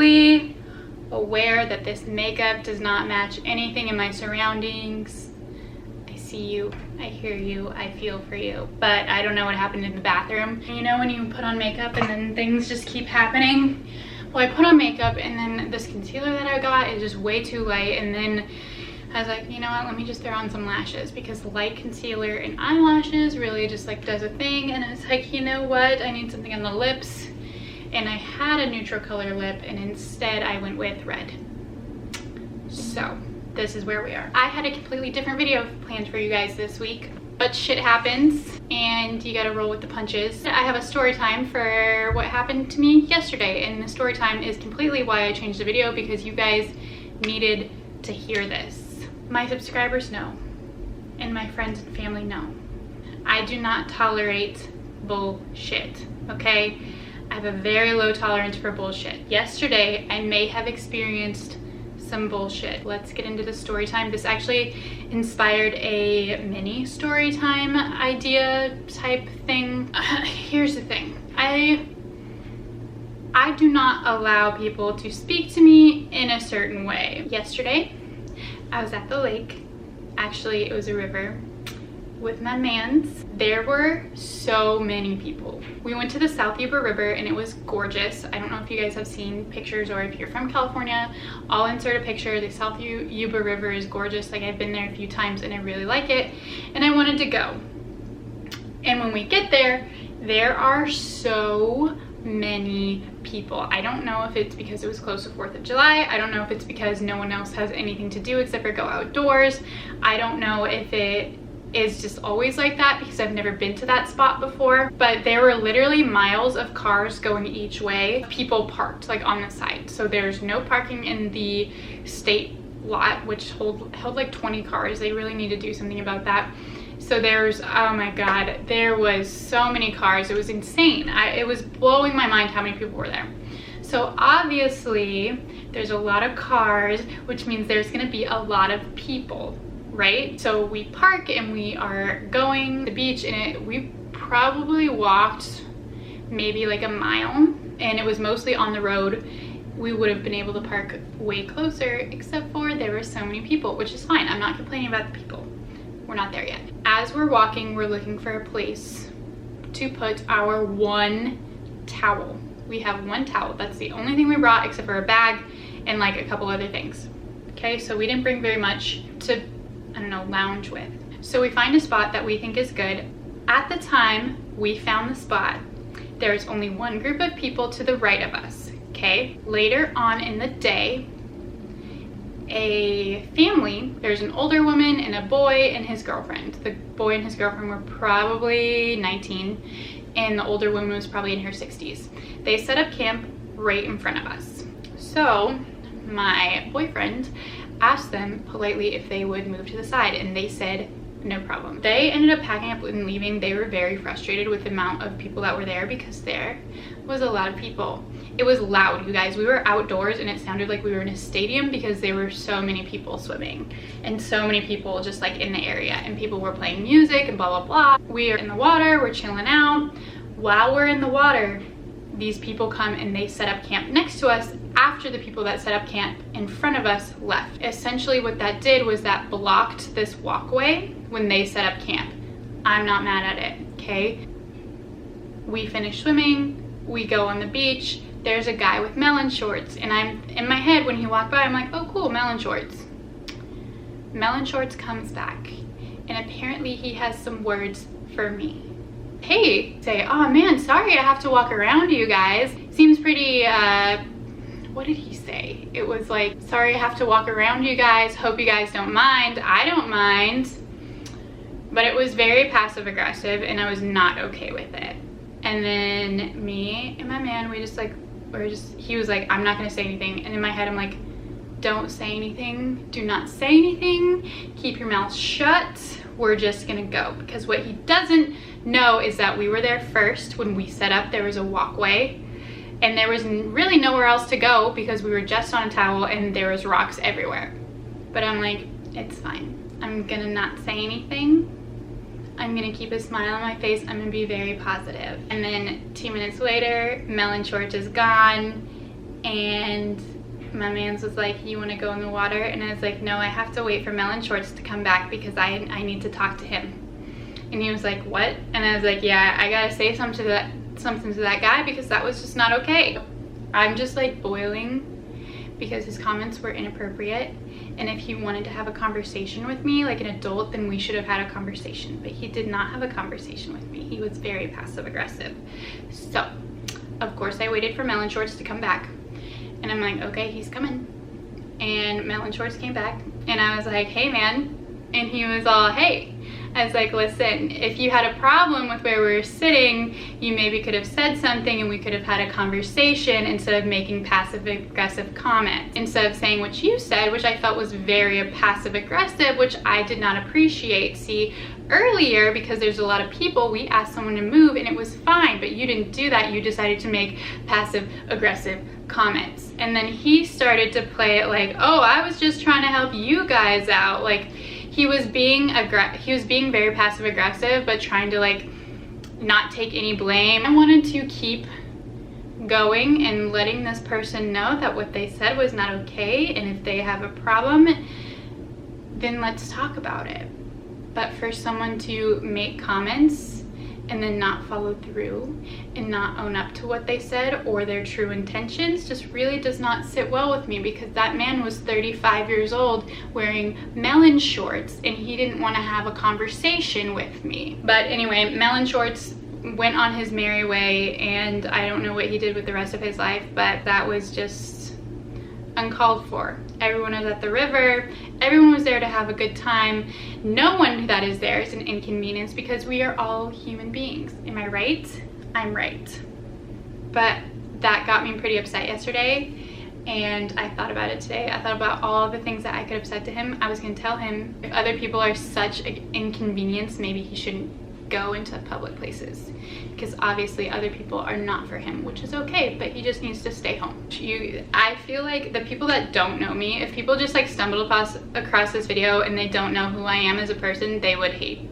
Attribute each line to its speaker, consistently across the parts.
Speaker 1: fully aware that this makeup does not match anything in my surroundings. I see you, I hear you, I feel for you, but I don't know what happened in the bathroom. You know when you put on makeup and then things just keep happening? Well, I put on makeup and then this concealer that I got is just way too light, and then I was like, you know what, let me just throw on some lashes, because light concealer and eyelashes really just like does a thing. And I was like, you know what, I need something on the lips. And I had a neutral color lip, and instead I went with red. So this is where we are. I had a completely different video planned for you guys this week, but shit happens and you gotta roll with the punches. I have a story time for what happened to me yesterday, and the story time is completely why I changed the video, because you guys needed to hear this. My subscribers know, and my friends and family know. I do not tolerate bullshit, okay? I have a very low tolerance for bullshit. Yesterday, I may have experienced some bullshit. Let's get into the story time. This actually inspired a mini story time idea type thing. Here's the thing. I do not allow people to speak to me in a certain way. Yesterday, I was at the lake. Actually, it was a river with my mans. There were so many people. We went to the South Yuba River and it was gorgeous. I don't know if you guys have seen pictures, or if you're from California, I'll insert a picture. The South Yuba River is gorgeous. Like, I've been there a few times and I really like it, and I wanted to go. And when we get there, there are so many people. I don't know if it's because it was close to 4th of July. I don't know if it's because no one else has anything to do except for go outdoors. I don't know if it is just always like that, because I've never been to that spot before, but there were literally miles of cars going each way, people parked like on the side. So there's no parking in the state lot, which held like 20 cars. They really need to do something about that. So there's, oh my god, there was so many cars. It was insane. It was blowing my mind how many people were there. So obviously there's a lot of cars, which means there's gonna be a lot of people, right? So we park and we are going to the beach, and we probably walked maybe like a mile, and it was mostly on the road. We would have been able to park way closer, except for there were so many people, which is fine. I'm not complaining about the people. We're not there yet. As we're walking, we're looking for a place to put our one towel. We have one towel. That's the only thing we brought, except for a bag and like a couple other things. Okay, so we didn't bring very much to, I don't know, lounge with. So we find a spot that we think is good. At the time we found the spot, there's only one group of people to the right of us, okay? Later on in the day, a family, there's an older woman and a boy and his girlfriend. The boy and his girlfriend were probably 19, and the older woman was probably in her 60s. They set up camp right in front of us. So my boyfriend asked them politely if they would move to the side, and they said no problem. They ended up packing up and leaving. They were very frustrated with the amount of people that were there, because there was a lot of people. It was loud, you guys. We were outdoors and it sounded like we were in a stadium, because there were so many people swimming and so many people just like in the area, and people were playing music and blah blah blah. We are in the water, we're chilling out. While we're in the water, these people come and they set up camp next to us after the people that set up camp in front of us left. Essentially what that did was that blocked this walkway when they set up camp. I'm not mad at it, okay? We finish swimming, we go on the beach. There's a guy with melon shorts, and I'm in my head when he walked by, I'm like, oh cool, melon shorts. Melon shorts comes back, and apparently he has some words for me. Hey, say, oh man, sorry I have to walk around you guys. Seems pretty, what did he say? It was like, sorry I have to walk around you guys. Hope you guys don't mind. I don't mind. But it was very passive aggressive, and I was not okay with it. And then me and my man, he was like, I'm not gonna say anything. And in my head, I'm like, don't say anything. Do not say anything. Keep your mouth shut. We're just gonna go. Because what he doesn't know is that we were there first. When we set up, there was a walkway, and there was really nowhere else to go, because we were just on a towel and there was rocks everywhere. But I'm like, it's fine. I'm gonna not say anything. I'm gonna keep a smile on my face. I'm gonna be very positive. And then 2 minutes later, melon shorts is gone, and my man's was like, you want to go in the water? And I was like, no, I have to wait for Melon Shorts to come back because I need to talk to him. And he was like, what? And I was like, yeah, I gotta say something to that guy because that was just not okay. I'm just like boiling because his comments were inappropriate, and if he wanted to have a conversation with me like an adult, then we should have had a conversation, but he did not have a conversation with me. He was very passive aggressive. So of course I waited for Melon Shorts to come back, and I'm like, okay, he's coming. And Melon Shorts came back, and I was like, hey man. And he was all, hey. I was like, listen, if you had a problem with where we were sitting, you maybe could have said something and we could have had a conversation instead of making passive aggressive comments. Instead of saying what you said, which I felt was very passive aggressive, which I did not appreciate. See, earlier, because there's a lot of people, we asked someone to move and it was fine, but you didn't do that. You decided to make passive aggressive comments. And then he started to play it like, oh, I was just trying to help you guys out. Like, he was being very passive aggressive, but trying to like not take any blame. I wanted to keep going and letting this person know that what they said was not okay, and if they have a problem, then let's talk about it. But for someone to make comments and then not follow through and not own up to what they said or their true intentions just really does not sit well with me, because that man was 35 years old wearing Melon Shorts and he didn't want to have a conversation with me. But anyway, Melon Shorts went on his merry way, and I don't know what he did with the rest of his life, but that was just uncalled for. Everyone was at the river. Everyone was there to have a good time. No one that is there is an inconvenience because we are all human beings. Am I right? I'm right. But that got me pretty upset yesterday, and I thought about it today. I thought about all the things that I could have said to him. I was going to tell him if other people are such an inconvenience, maybe he shouldn't go into public places, because obviously other people are not for him, which is okay, but he just needs to stay home. I feel like the people that don't know me, if people just like stumbled across this video and they don't know who I am as a person, they would hate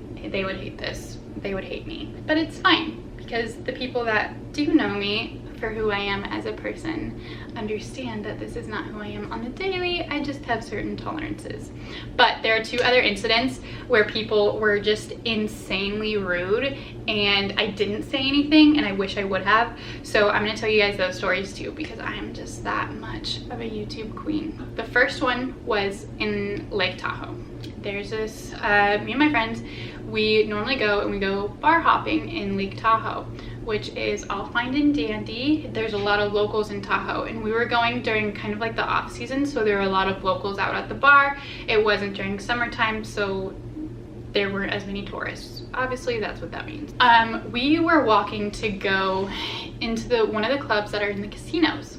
Speaker 1: this. They would hate me. But it's fine, because the people that do know me for who I am as a person understand that this is not who I am on the daily. I just have certain tolerances. But there are two other incidents where people were just insanely rude and I didn't say anything, and I wish I would have. So I'm gonna tell you guys those stories too, because I am just that much of a YouTube queen. The first one was in Lake Tahoe. There's this, me and my friends, we normally go and we go bar hopping in Lake Tahoe, which is all fine and dandy. There's a lot of locals in Tahoe, and we were going during kind of like the off season, so there were a lot of locals out at the bar. It wasn't during summertime, so there weren't as many tourists. Obviously, that's what that means. We were walking to go into one of the clubs that are in the casinos.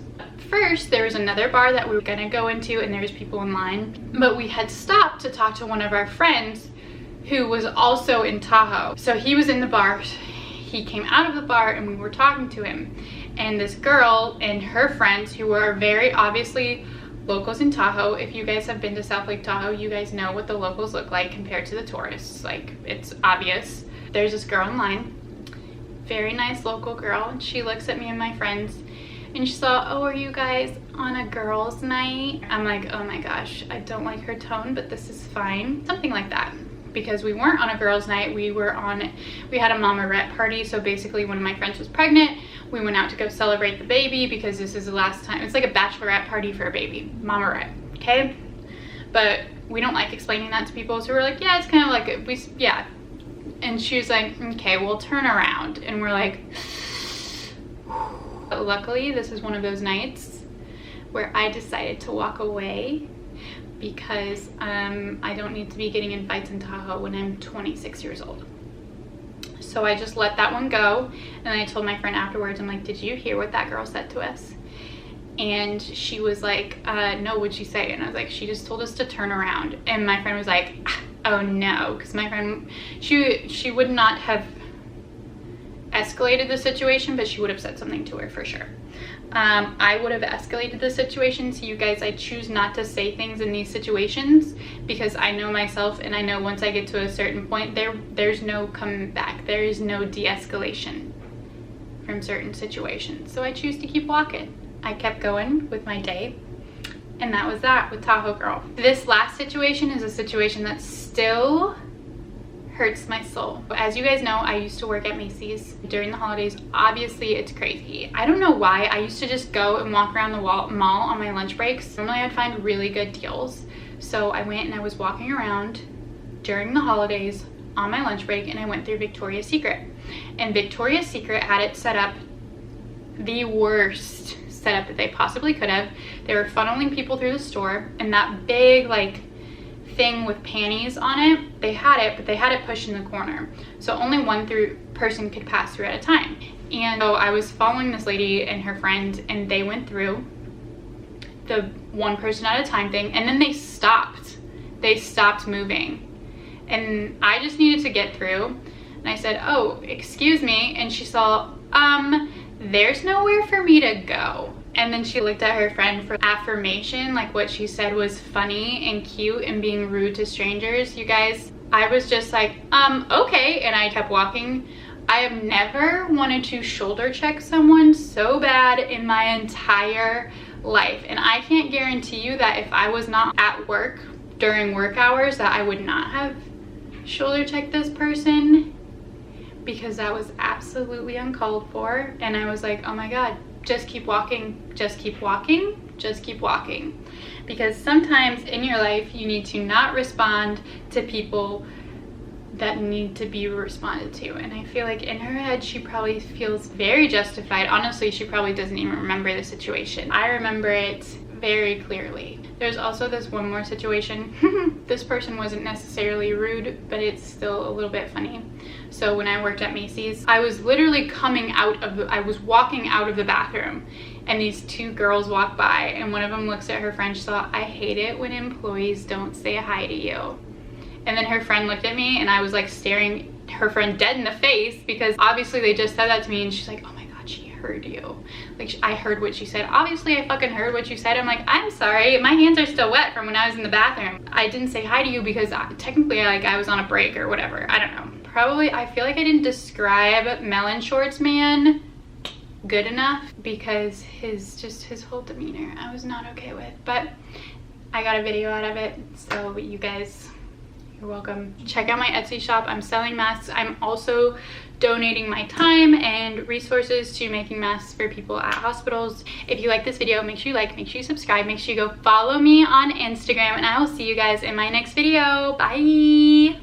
Speaker 1: First, there was another bar that we were gonna go into, and there was people in line, but we had stopped to talk to one of our friends who was also in Tahoe. So he was in the bar. He came out of the bar and we were talking to him, and this girl and her friends, who were very obviously locals in Tahoe. If you guys have been to South Lake Tahoe, you guys know what the locals look like compared to the tourists. Like, it's obvious. There's this girl in line, very nice local girl, and she looks at me and my friends and she saw, oh, are you guys on a girls' night? I'm like, oh my gosh, I don't like her tone, but this is fine. Something like that. Because we weren't on a girls' night, we had a mama-rette party. So basically, one of my friends was pregnant. We went out to go celebrate the baby because this is the last time. It's like a bachelorette party for a baby, mama-rette, okay? But we don't like explaining that to people, so we're like, yeah, it's kind of like, yeah. And she was like, okay, we'll turn around. And we're like, but luckily, this is one of those nights where I decided to walk away, because I don't need to be getting in fights in Tahoe when I'm 26 years old. So I just let that one go, and I told my friend afterwards, I'm like, did you hear what that girl said to us? And she was like, no, what'd she say? And I was like, she just told us to turn around. And my friend was like, oh no, because my friend, she would not have escalated the situation, but she would have said something to her for sure. I would have escalated the situation. So you guys, I choose not to say things in these situations because I know myself, and I know once I get to a certain point, there's no coming back. There is no de-escalation from certain situations. So I choose to keep walking. I kept going with my day. And that was that with Tahoe Girl. This last situation is a situation that still hurts my soul. As you guys know, I used to work at Macy's during the holidays. Obviously, it's crazy. I don't know why. I used to just go and walk around the mall on my lunch breaks. Normally, I'd find really good deals. So I went and I was walking around during the holidays on my lunch break, and I went through Victoria's Secret. And Victoria's Secret had it set up the worst setup that they possibly could have. They were funneling people through the store, and that big like thing with panties on it, they had it, but they had it pushed in the corner, so only one person could pass through at a time. And so I was following this lady and her friend, and they went through the one person at a time thing, and then they stopped moving, and I just needed to get through. And I said, "Oh, excuse me," and she saw, there's nowhere for me to go. And then she looked at her friend for affirmation, like what she said was funny and cute and being rude to strangers. You guys, I was just like, okay, and I kept walking. I have never wanted to shoulder check someone so bad in my entire life. And I can't guarantee you that if I was not at work during work hours that I would not have shoulder checked this person, because that was absolutely uncalled for. And I was like, oh my God, just keep walking, just keep walking, just keep walking. Because sometimes in your life, you need to not respond to people that need to be responded to. And I feel like in her head, she probably feels very justified. Honestly, she probably doesn't even remember the situation. I remember it very clearly. There's also this one more situation. This person wasn't necessarily rude, but it's still a little bit funny. So when I worked at Macy's, I was literally I was walking out of the bathroom, and these two girls walked by, and one of them looks at her friend. She thought, "I hate it when employees don't say hi to you." And then her friend looked at me, and I was like staring her friend dead in the face, because obviously they just said that to me, and she's like, "Oh my God, she heard you." Like, I heard what she said. Obviously, I fucking heard what you said. I'm like, I'm sorry. My hands are still wet from when I was in the bathroom. I didn't say hi to you because technically, like, I was on a break or whatever. I don't know. Probably, I feel like I didn't describe Melon Shorts Man good enough, because his whole demeanor I was not okay with. But I got a video out of it, so you guys, you're welcome. Check out my Etsy shop. I'm selling masks. I'm also donating my time and resources to making masks for people at hospitals. If you like this video, make sure you like, make sure you subscribe, make sure you go follow me on Instagram, and I will see you guys in my next video. Bye.